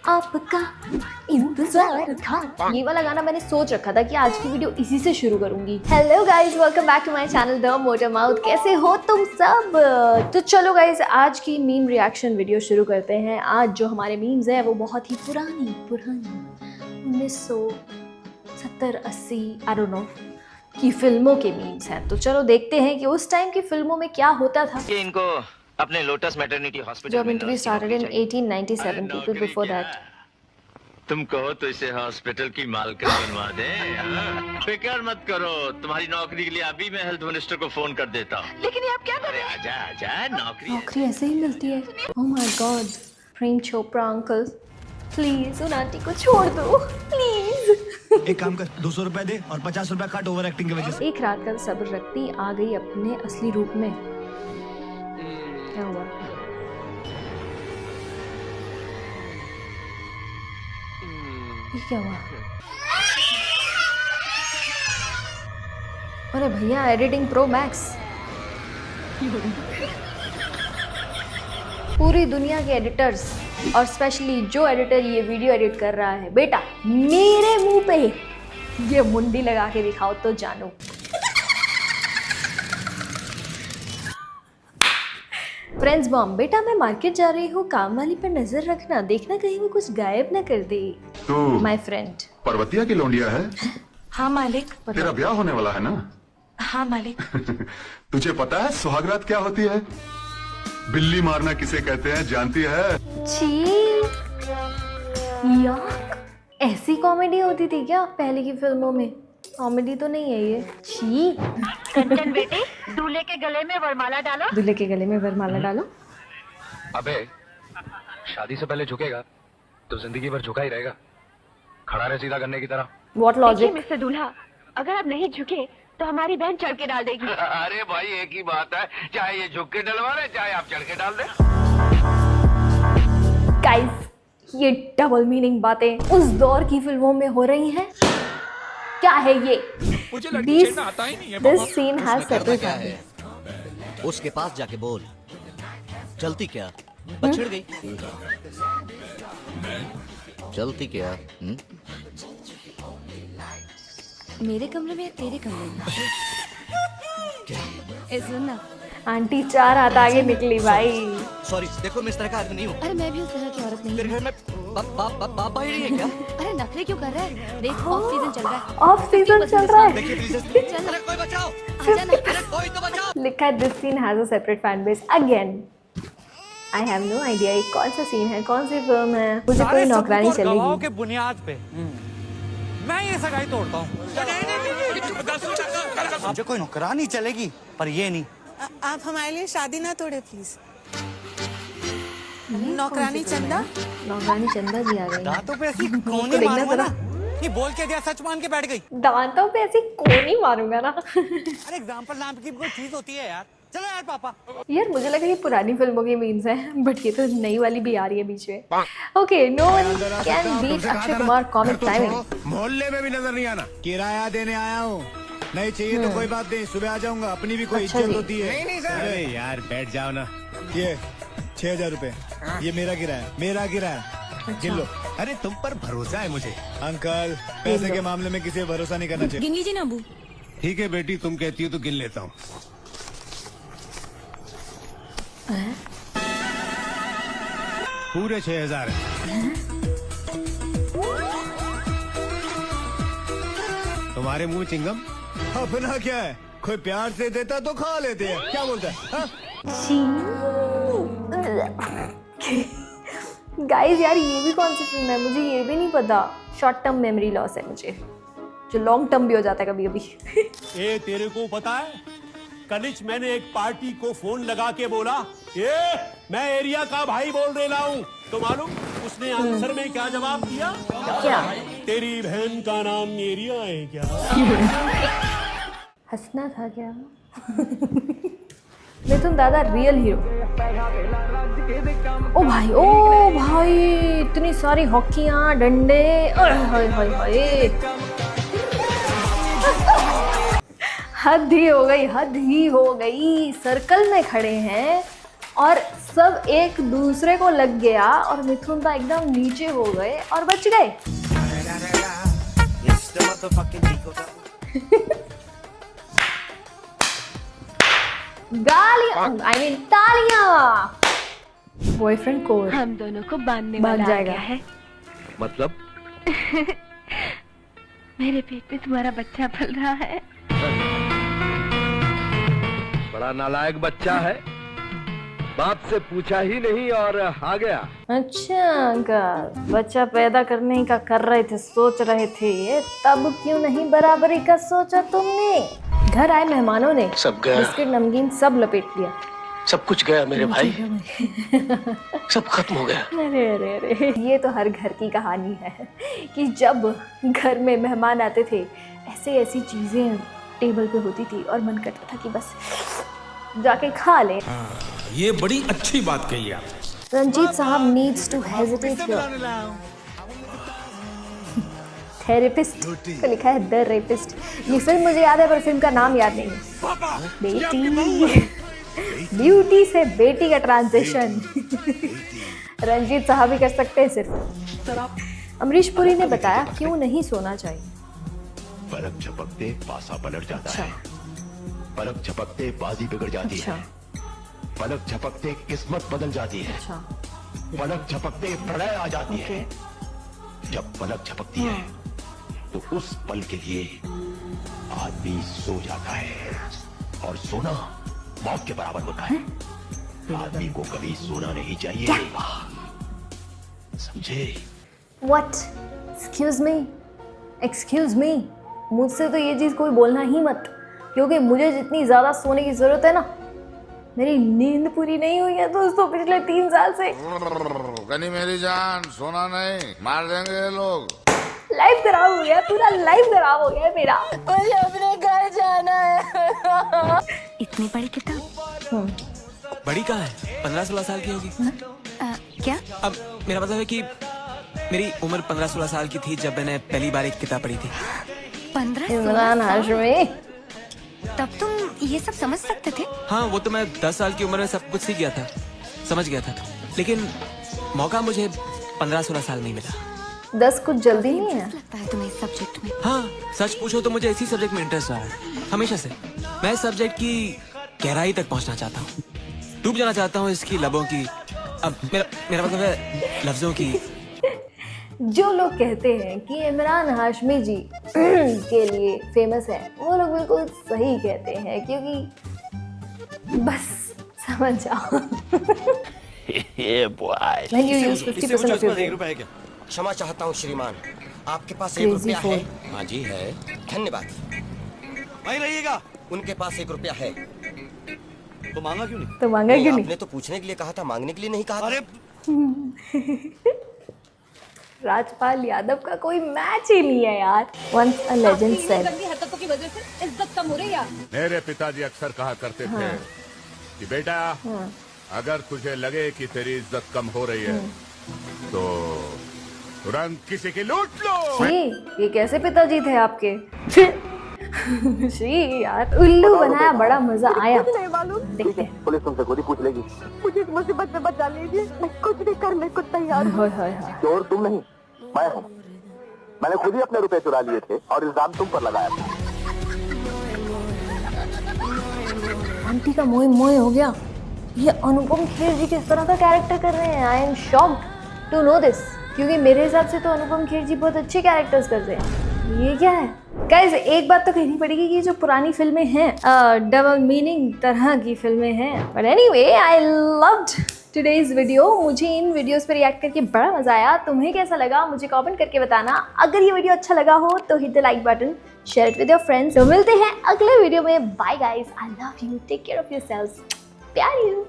आपका इंतजार था। ये वाला गाना मैंने सोच रखा था कि आज की वीडियो इसी से शुरू करूंगी। Hello guys, welcome back to my channel the Motor Mouth. कैसे हो तुम सब? तो चलो गाइज, आज की मीम रिएक्शन वीडियो शुरू करते हैं। आज जो हमारे मीम्स हैं वो बहुत ही पुरानी 1970-80 आई डोंट नो की फिल्मों के मीम्स हैं। तो चलो देखते हैं कि उस टाइम की फिल्मों में क्या होता था। कि इनको अपने लोटस मैटरनिटी हॉस्पिटल जब interview started in 1897, people before that. तुम कहो तो इसे हॉस्पिटल की मालकिन बनवा दे। फिक्र मत करो, तुम्हारी नौकरी के लिए अभी मैं हेल्थ मिनिस्टर को फोन कर देता हूँ। लेकिन ये आप क्या कर रहे हैं? आजा आजा, नौकरी ऐसे ही मिलती है। Oh my God, Prem Chopra uncle, please उन आंटी को छोड़ दो प्लीज। एक काम कर, 200 रुपए दे और 50 रुपए काट ओवर एक्टिंग की वजह से। एक रात का सब्र रखती आ गई अपने असली रूप में। क्या हुआ? ये क्या हुआ? अरे भैया, एडिटिंग प्रो मैक्स। पूरी दुनिया के एडिटर्स और स्पेशली जो एडिटर ये वीडियो एडिट कर रहा है, बेटा मेरे मुंह पे ये मुंडी लगा के दिखाओ तो जानो। फ्रेंड्स बॉम्ब, बेटा मैं मार्केट जा रही हूँ, काम वाली पर नजर रखना, देखना कहीं वो कुछ गायब ना कर दे। तू माय फ्रेंड पर्वतिया की लौंडिया है? हाँ मालिक। तेरा ब्याह होने वाला है ना? हाँ मालिक। तुझे पता है सुहागरात क्या होती है? बिल्ली मारना किसे कहते हैं जानती है? छी याक, ऐसी कॉमेडी होती थी क्या पहले की फिल्मों में? कॉमेडी तो नहीं है ये। छी। कंचन बेटे, दूल्हे के गले में वरमाला डालो। दूल्हे के गले में वरमाला डालो। अबे शादी से पहले झुकेगा तो जिंदगी भर झुका ही रहेगा, खड़ा रहे सीधा करने की तरह। What logic? मिस्टर दूल्हा, अगर आप नहीं झुके तो हमारी बहन चढ़ के डाल देगी। अरे भाई एक ही बात है, चाहे ये झुक के डलवा रहे चाहे आप चढ़ के डाल दे। गाइस, ये डबल मीनिंग बातें उस दौर की फिल्मों में हो रही हैं। क्या है ये? This scene has separate. उसके पास जाके बोल, चलती क्या? बछड़ गई। चलती क्या? मेरे कमरे में तेरे कमरे में। ए सुन ना, आंटी 4 हाथ आगे निकली भाई। सॉरी, देखो मैं इस तरह का आदमी नहीं हूँ। अरे मैं भी उस तरह की औरत नहीं तेरे हूँ। घर में पापा ही नहीं है क्या? अरे नखरे क्यों कर रहा है? देख ऑफ सीजन चल रहा है। ऑफ सीजन चल रहा है। देखिए प्लीज, चल अरे कोई बचाओ, आजा ना। अरे कोई तो बचाओ। लिखा है this scene has a separate fan base again. I have no idea ये कौन सा सीन है, कौन सी फिल्म है। मुझे कोई नौकरानी चलेगी के बुनियाद पे मैं ये सगाई तोड़ता हूँ। मुझे कोई नौकरानी चलेगी पर ये नहीं। आप हमारे लिए शादी ना तोड़े प्लीज। नौकरानी चंदा। नौकरानी चंदा जी आ गई। दांतों पे ऐसी देखना कोनी मारूंगा जरा। ना, ये बोल के दिया सच मान के बैठ गई। दांतों पे ऐसी कोनी मारूंगा ना। अरे एग्जाम्पल नाम की कोई चीज होती है यार। चलो यार पापा। यार मुझे लगा ये पुरानी फिल्मों की मीम्स हैं, बट ये तो नई वाली भी आ रही है बीच में। Okay, no one can beat Akshay Kumar comic timing. मोहल्ले में भी नजर नहीं आना। किराया देने आया हूँ, नहीं चाहिए तो कोई बात नहीं, सुबह आ जाऊंगा। अपनी भी कोई अच्छा इज्जत जी। होती है। नहीं सर। अरे यार बैठ जाओ ना। ये 6000 रुपए, ये मेरा किराया, मेरा किराया गिन लो। अरे तुम पर भरोसा है मुझे। अंकल, पैसे के मामले में किसी भरोसा नहीं करना चाहिए। गिन लीजिए ना अबू। ठीक है बेटी, तुम कहती हो तो गिन लेता हूँ। पूरे 6000 है। तुम्हारे मुंह चिंगम। अपना क्या है, कोई प्यार से देता तो खा लेते हैं। क्या बोलता है? गाइस यार, ये भी कौन सी फिल्म है? मुझे ये भी नहीं पता। शॉर्ट टर्म मेमोरी लॉस है मुझे, जो लॉन्ग टर्म भी हो जाता है कभी कभी। ए तेरे को पता है, कनिच मैंने एक पार्टी को फोन लगा के बोला, ये मैं एरिया का भाई बोल रहा हूँ, तो मालूम उसने आंसर में क्या जवाब दिया? क्या? तेरी बहन का नाम एरिया है क्या? हंसना था क्या? मिथुन दादा रियल हीरो। ओ भाई इतनी सारी हॉकियां, डंडे, हाय हाय हाय। हद ही हो गई, हद ही हो गई। सर्कल में खड़े हैं और सब एक दूसरे को लग गया और मिथुन का एकदम नीचे हो गए और बच गए। गालियां, I mean तालियां। बॉयफ्रेंड को हम दोनों को बांधने बांध वाला आ जाएगा। गया है। मतलब मेरे पेट में तुम्हारा बच्चा पल रहा है। बड़ा नालायक बच्चा है, बाप से पूछा ही नहीं और आ गया। अच्छा अंकल, बच्चा पैदा करने का कर रहे थे, सोच रहे थे ये, तब क्यों नहीं बराबरी का सोचा तुमने? घर आए मेहमानों ने सब गया, बिस्किट नमकीन सब लपेट लिया। सब कुछ गया मेरे भाई, सब खत्म हो गया। अरे अरे अरे, ये तो हर घर की कहानी है कि जब घर में मेहमान आते थे ऐसे ऐसी चीजें टेबल पे होती थी और मन करता था कि बस जाके खा ले। ये बड़ी अच्छी बात कही आप। Ranjit sahab needs to hesitate here. Therapist तो लिखा है द रेपिस्ट। ये फिल्म मुझे याद है पर फिल्म का नाम याद नहीं है। बेटी, ब्यूटी से बेटी का ट्रांजिशन रंजीत साहब ही कर सकते हैं सिर्फ। अमरीश पुरी ने बताया क्यों नहीं सोना चाहिए। पलक झपकते पासा पलट जाता अच्छा। है, पलक झपकते बाजी बिगड़ जाती अच्छा। है, पलक झपकते किस्मत बदल जाती है, अच्छा। पलक झपकते प्रलय आ जाती है। जब पलक झपकती है तो उस पल के लिए आदमी सो जाता है और सोना मौत के बराबर होता है। आदमी को कभी सोना नहीं चाहिए, समझे? What? Excuse me, मुझसे तो ये चीज कोई बोलना ही मत, क्योंकि मुझे जितनी ज्यादा सोने की जरूरत है ना, मेरी नींद पूरी नहीं हुई है दोस्तों पिछले 3 साल से। गनी मेरी जान, सोना नहीं, मार देंगे ये लोग। लाइफ खराब हो गया, पूरा लाइफ खराब हो गया मेरा। मुझे अपने घर जाना है। इतनी बड़ी किताब बड़ी कहाँ है? 15-16 साल की होगी। क्या? अब मेरा मतलब है कि मेरी उम्र 15-16 साल की थी जब मैंने पहली बार एक किताब पढ़ी थी। 15 इमरान हाशमी, तब तुम ये सब समझ सकते थे? हाँ, वो तो मैं 10 साल की उम्र में सब कुछ सीख गया था, समझ गया था, लेकिन मौका मुझे 15-16 साल नहीं मिला। 10 कुछ जल्दी नहीं है। लगता है तुम्हें इस सब्जेक्ट में। हाँ, सच पूछो तो मुझे इसी सब्जेक्ट में इंटरेस्ट रहा है हमेशा से। मैं इस सब्जेक्ट की गहराई तक पहुंचना चाहता हूँ, डूब जाना चाहता हूँ इसकी लबों की, अब मेरा मतलब है लफ्जों की। जो लोग कहते हैं कि इमरान हाशमी जी के लिए फेमस है, वो लोग बिल्कुल सही कहते हैं, क्योंकि बस समझ जाओ। When you use 50% of your brain. क्षमा चाहता हूँ श्रीमान, आपके पास Crazy 1 रुपया है? fool. हाँ जी है। धन्यवाद। वहीं रहिएगा। उनके पास 1 रुपया है। तो मांगा क्यों नहीं? तो मांगा क्यों नहीं? आपने तो पूछने के लिए कहा था, मांगने के लिए नहीं कहा। अरे राजपाल यादव का कोई मैच ही नहीं है यार। Once a legend said. हरकतों की वजह से इज्जत कम हो रही है। मेरे पिताजी अक्सर कहा करते थे कि बेटा, अगर तुझे लगे कि तेरी इज्जत कम हो रही है तो तुरंत किसी की लूट लो। ये कैसे पिताजी थे आपके? शी यार, उल्लू बनाया, बड़ा मजा आया। देखते हैं। पुलिस तुमसे खुद ही पूछ लेगी। मुझे इस मुसीबत से बचा लीजिए, मैं कुछ भी करने को तैयार हूँ। चोर तुम नहीं, मैं हूँ। मैंने खुद ही अपने रुपए चुरा लिए थे और इल्जाम तुम पर लगाया था। आंटी का मोह मोह हो गया। ये अनुपम खेर जी किस तरह का कैरेक्टर कर रहे हैं? I am shocked to know this, क्योंकि मेरे हिसाब से तो अनुपम खेर जी बहुत अच्छे कैरेक्टर्स करते हैं। ये क्या है गाइस? एक बात तो कहनी पड़ेगी कि जो पुरानी फिल्में हैं डबल मीनिंग तरह की फिल्में हैं। But anyway, I loved today's video. मुझे इन वीडियोस पर रिएक्ट करके बड़ा मजा आया। तुम्हें कैसा लगा मुझे कमेंट करके बताना। अगर ये वीडियो अच्छा लगा हो तो hit the like button, share it with your friends. तो मिलते हैं अगले वीडियो में। Bye guys, I love you, take care of yourselves, प्यार यू।